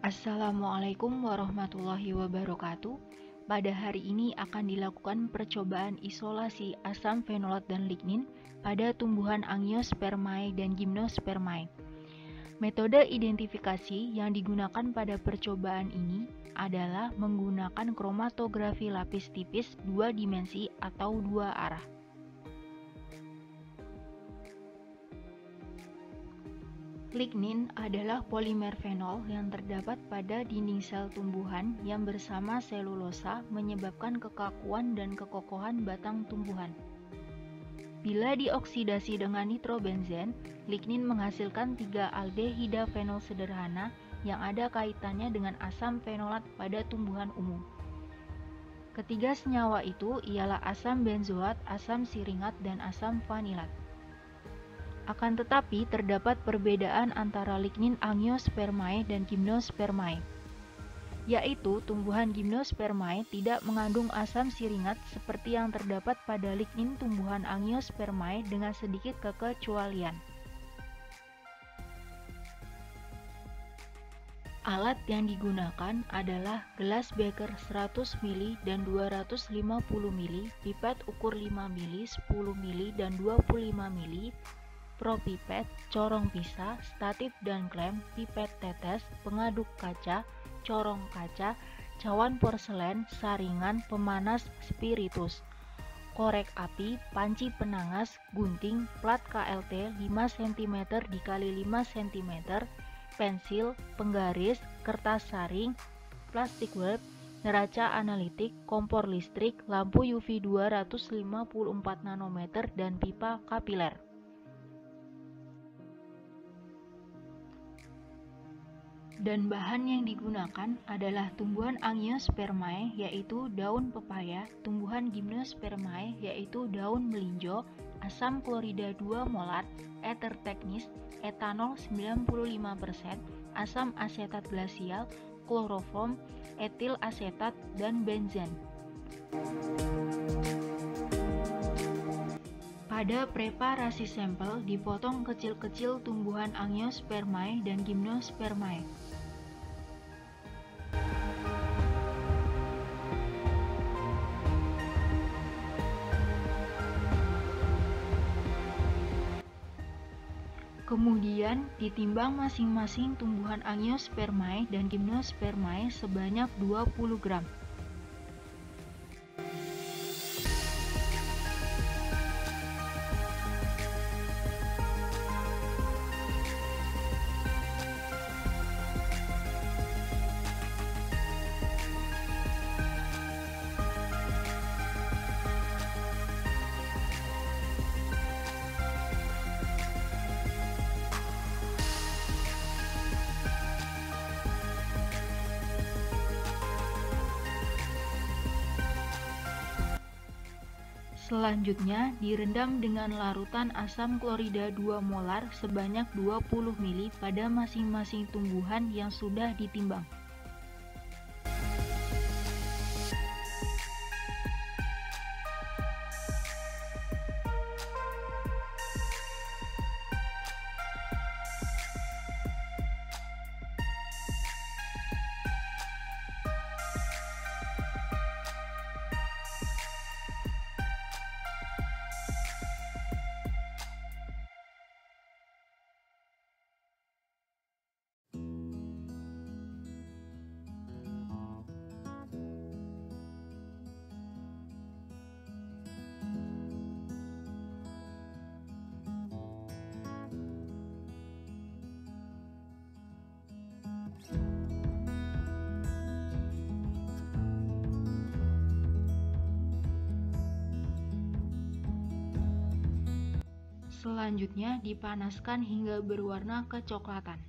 Assalamualaikum warahmatullahi wabarakatuh. Pada hari ini akan dilakukan percobaan isolasi asam fenolat dan lignin pada tumbuhan Angiospermae dan Gymnospermae. Metode identifikasi yang digunakan pada percobaan ini adalah menggunakan kromatografi lapis tipis 2 dimensi atau 2 arah. Lignin adalah polimer fenol yang terdapat pada dinding sel tumbuhan yang bersama selulosa menyebabkan kekakuan dan kekokohan batang tumbuhan. Bila dioksidasi dengan nitrobenzen, lignin menghasilkan 3 aldehida fenol sederhana yang ada kaitannya dengan asam fenolat pada tumbuhan umum. Ketiga senyawa itu ialah asam benzoat, asam siringat, dan asam vanilat. Akan tetapi, terdapat perbedaan antara lignin Angiospermae dan Gymnospermae, yaitu tumbuhan Gymnospermae tidak mengandung asam siringat seperti yang terdapat pada lignin tumbuhan Angiospermae dengan sedikit kekecualian. Alat yang digunakan adalah gelas beker 100 ml dan 250 ml, pipet ukur 5 ml, 10 ml, dan 25 ml, propipet, corong pisah, statif dan klem, pipet tetes, pengaduk kaca, corong kaca, cawan porselen, saringan, pemanas spiritus, korek api, panci penangas, gunting, plat KLT 5 cm x 5 cm, pensil, penggaris, kertas saring, plastik wrap, neraca analitik, kompor listrik, lampu UV 254 nanometer, dan pipa kapiler. Dan bahan yang digunakan adalah tumbuhan Angiospermae yaitu daun pepaya, tumbuhan Gymnospermae yaitu daun melinjo, asam klorida 2 molar, ether teknis, etanol 95%, asam asetat glasial, kloroform, etil asetat, dan benzen. Pada preparasi sampel dipotong kecil-kecil tumbuhan Angiospermae dan Gymnospermae. Kemudian ditimbang masing-masing tumbuhan Angiospermae dan Gymnospermae sebanyak 20 gram. Selanjutnya direndam dengan larutan asam klorida 2 molar sebanyak 20 ml pada masing-masing tumbuhan yang sudah ditimbang. Selanjutnya dipanaskan hingga berwarna kecoklatan.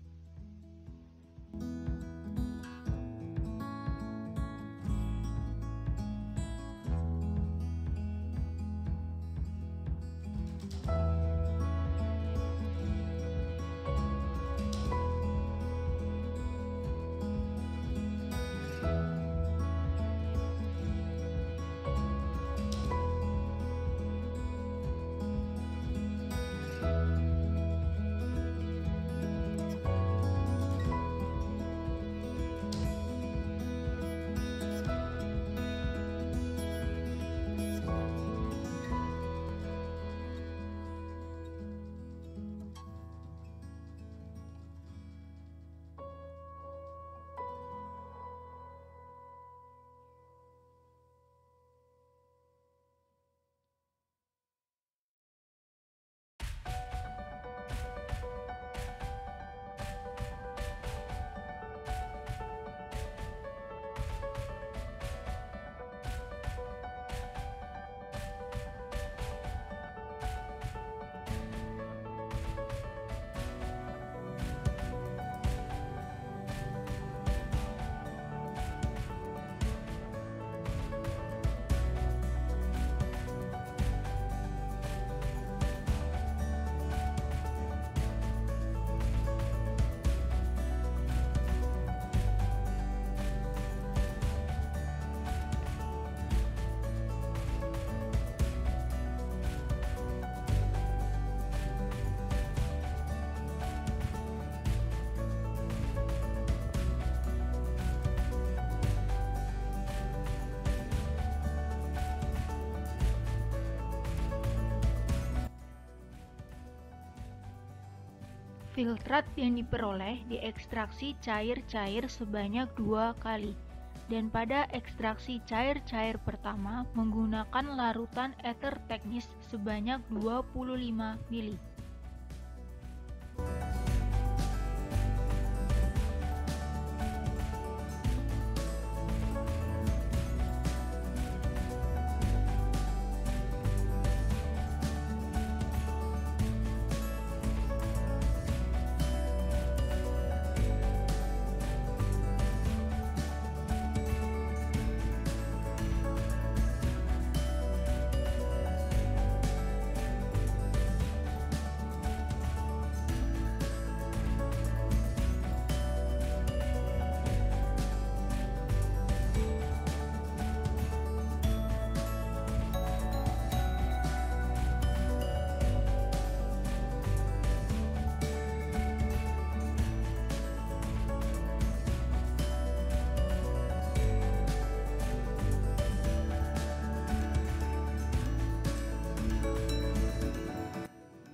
Filtrat yang diperoleh diekstraksi cair-cair sebanyak 2 kali, dan pada ekstraksi cair-cair pertama menggunakan larutan ether teknis sebanyak 25 mili.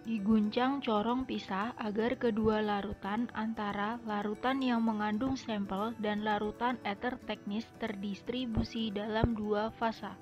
Diguncang corong pisah agar kedua larutan antara larutan yang mengandung sampel dan larutan ether teknis terdistribusi dalam 2 fasa.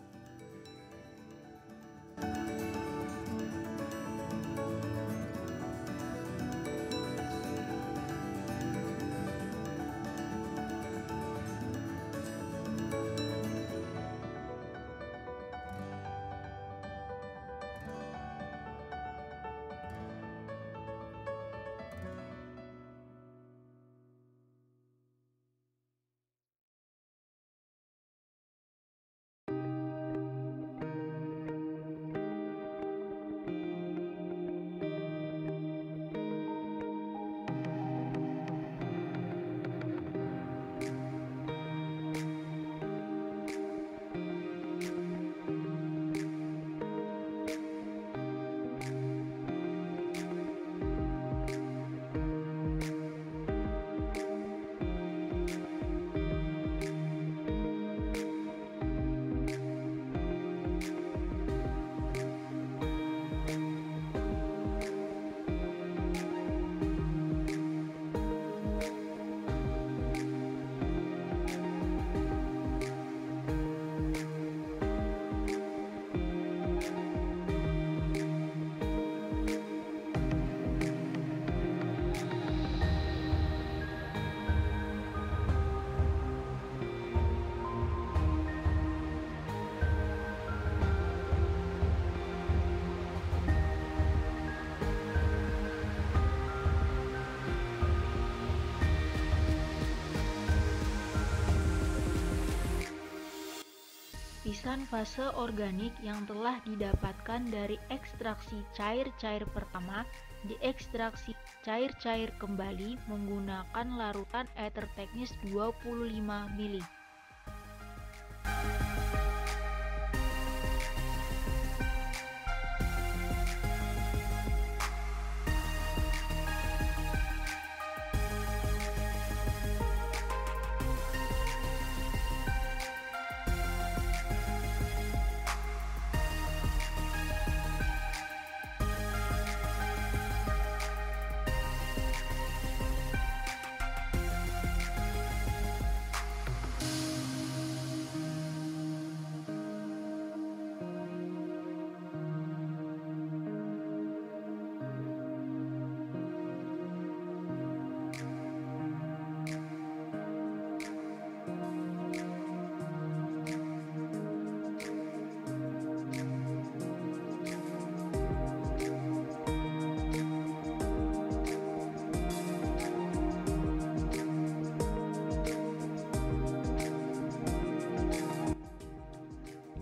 Lapisan fase organik yang telah didapatkan dari ekstraksi cair-cair pertama diekstraksi cair-cair kembali menggunakan larutan ether teknis 25 mili.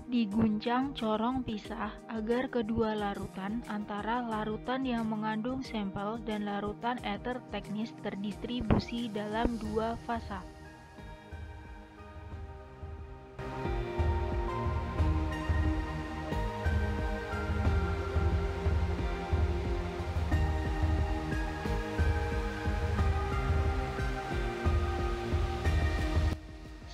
Diguncang corong pisah agar kedua larutan antara larutan yang mengandung sampel dan larutan ether teknis terdistribusi dalam 2 fasa.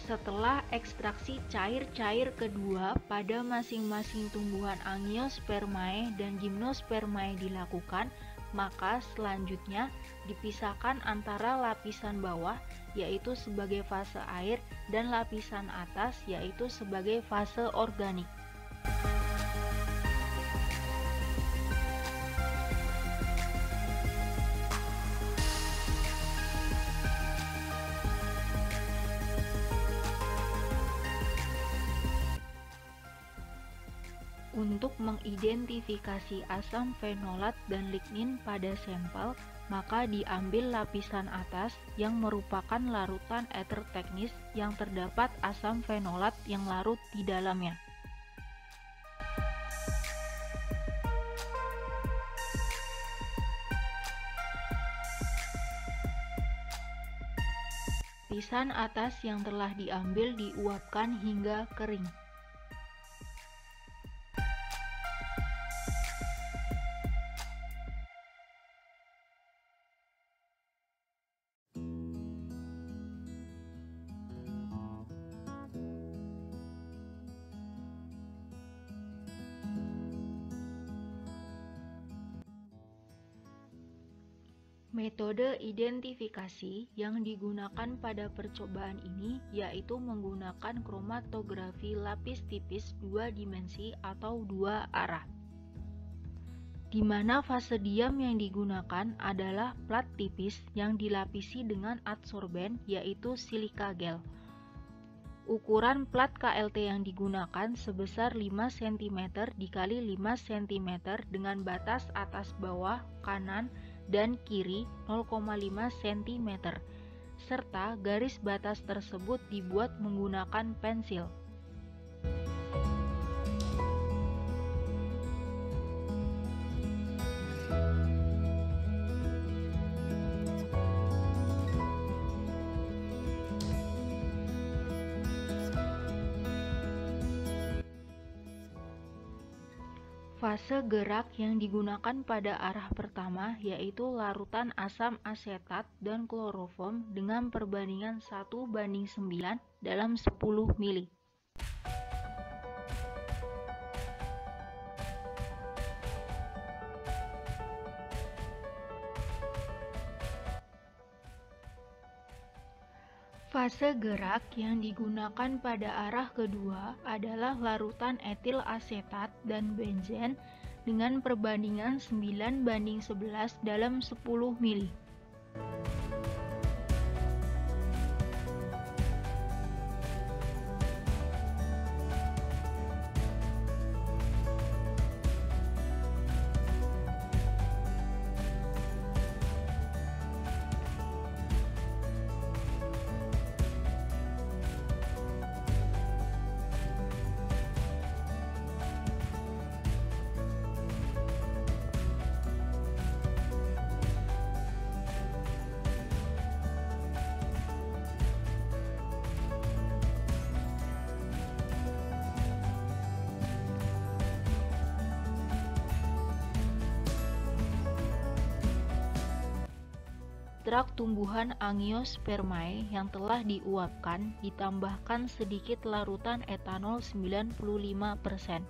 Setelah ekstraksi cair-cair kedua pada masing-masing tumbuhan Angiospermae dan Gymnospermae dilakukan, maka selanjutnya dipisahkan antara lapisan bawah yaitu sebagai fase air dan lapisan atas yaitu sebagai fase organik. Untuk mengidentifikasi asam fenolat dan lignin pada sampel, maka diambil lapisan atas yang merupakan larutan ether teknis yang terdapat asam fenolat yang larut di dalamnya. Lapisan atas yang telah diambil diuapkan hingga kering. Metode identifikasi yang digunakan pada percobaan ini yaitu menggunakan kromatografi lapis tipis 2 dimensi atau 2 arah. Di mana fase diam yang digunakan adalah plat tipis yang dilapisi dengan adsorben yaitu silika gel. Ukuran plat KLT yang digunakan sebesar 5 cm dikali 5 cm dengan batas atas bawah kanan dan kiri 0,5 cm, serta garis batas tersebut dibuat menggunakan pensil. Fase gerak yang digunakan pada arah pertama yaitu larutan asam asetat dan kloroform dengan perbandingan 1:9 dalam 10 mili. Fase gerak yang digunakan pada arah kedua adalah larutan etil asetat dan benzen dengan perbandingan 9:11 dalam 10 mili. Ekstrak tumbuhan Angiospermae yang telah diuapkan ditambahkan sedikit larutan etanol 95%.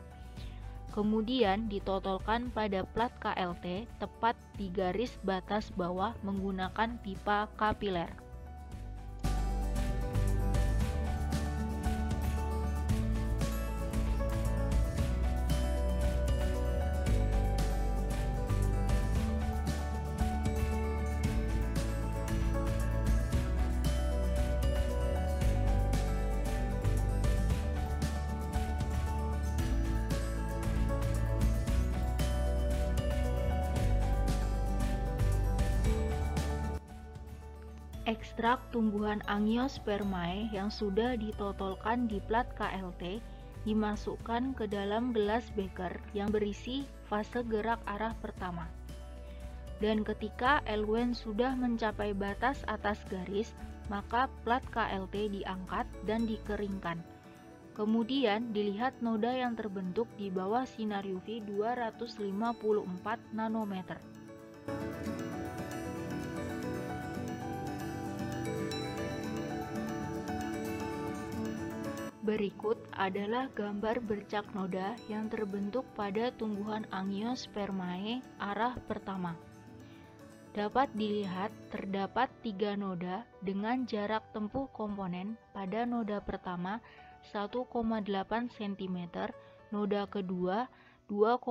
Kemudian ditotolkan pada plat KLT tepat di garis batas bawah menggunakan pipa kapiler. Ekstrak tumbuhan Angiospermae yang sudah ditotolkan di plat KLT dimasukkan ke dalam gelas beker yang berisi fase gerak arah pertama. Dan ketika eluen sudah mencapai batas atas garis, maka plat KLT diangkat dan dikeringkan. Kemudian dilihat noda yang terbentuk di bawah sinar UV 254 nanometer. Berikut adalah gambar bercak noda yang terbentuk pada tumbuhan Angiospermae arah pertama. Dapat dilihat terdapat 3 noda dengan jarak tempuh komponen pada noda pertama 1,8 cm, noda kedua 2,6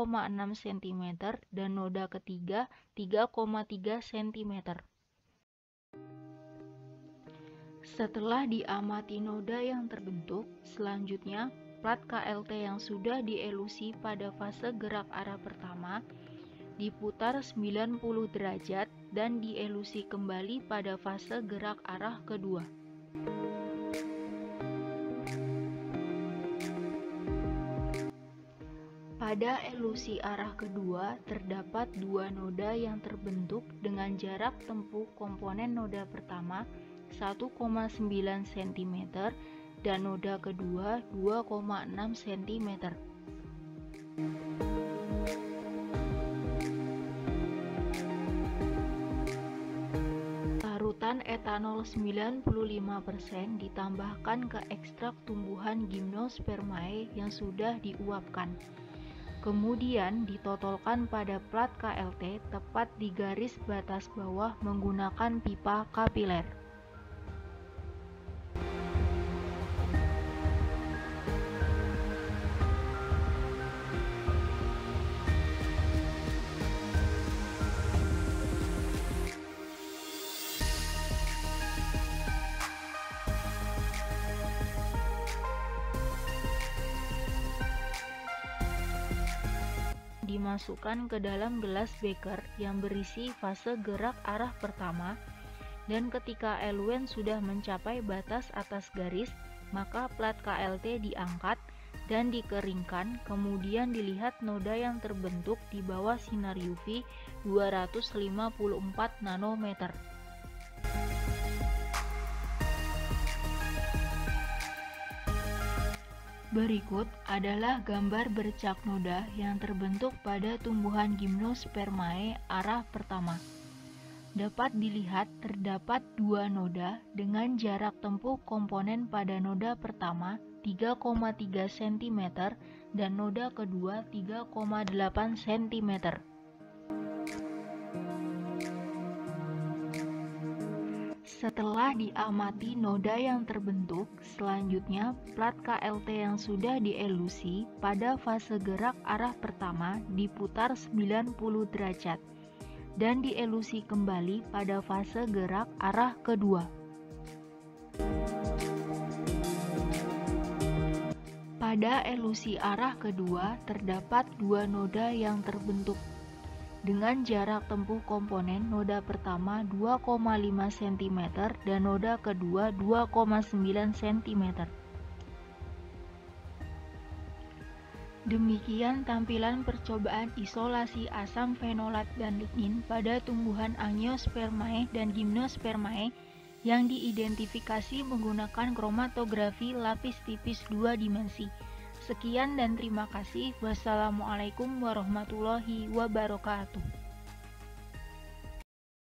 cm, dan noda ketiga 3,3 cm. Setelah diamati noda yang terbentuk, selanjutnya plat KLT yang sudah dielusi pada fase gerak arah pertama diputar 90 derajat dan dielusi kembali pada fase gerak arah kedua. Pada elusi arah kedua, terdapat 2 noda yang terbentuk dengan jarak tempuh komponen noda pertama 1,9 cm dan noda kedua 2,6 cm. Larutan etanol 95% ditambahkan ke ekstrak tumbuhan Gymnospermae yang sudah diuapkan. Kemudian ditotolkan pada plat KLT tepat di garis batas bawah menggunakan pipa kapiler. Dimasukkan ke dalam gelas beker yang berisi fase gerak arah pertama, dan ketika eluen sudah mencapai batas atas garis, maka plat KLT diangkat dan dikeringkan, kemudian dilihat noda yang terbentuk di bawah sinar UV 254 nanometer. Berikut adalah gambar bercak noda yang terbentuk pada tumbuhan Gymnospermae arah pertama. Dapat dilihat terdapat 2 noda dengan jarak tempuh komponen pada noda pertama 3,3 cm dan noda kedua 3,8 cm. Setelah diamati noda yang terbentuk, selanjutnya plat KLT yang sudah dielusi pada fase gerak arah pertama diputar 90 derajat dan dielusi kembali pada fase gerak arah kedua. Pada elusi arah kedua terdapat 2 noda yang terbentuk dengan jarak tempuh komponen noda pertama 2,5 cm dan noda kedua 2,9 cm. Demikian tampilan percobaan isolasi asam fenolat dan lignin pada tumbuhan Angiospermae dan Gymnospermae yang diidentifikasi menggunakan kromatografi lapis tipis 2 dimensi. Sekian dan terima kasih. Wassalamualaikum warahmatullahi wabarakatuh.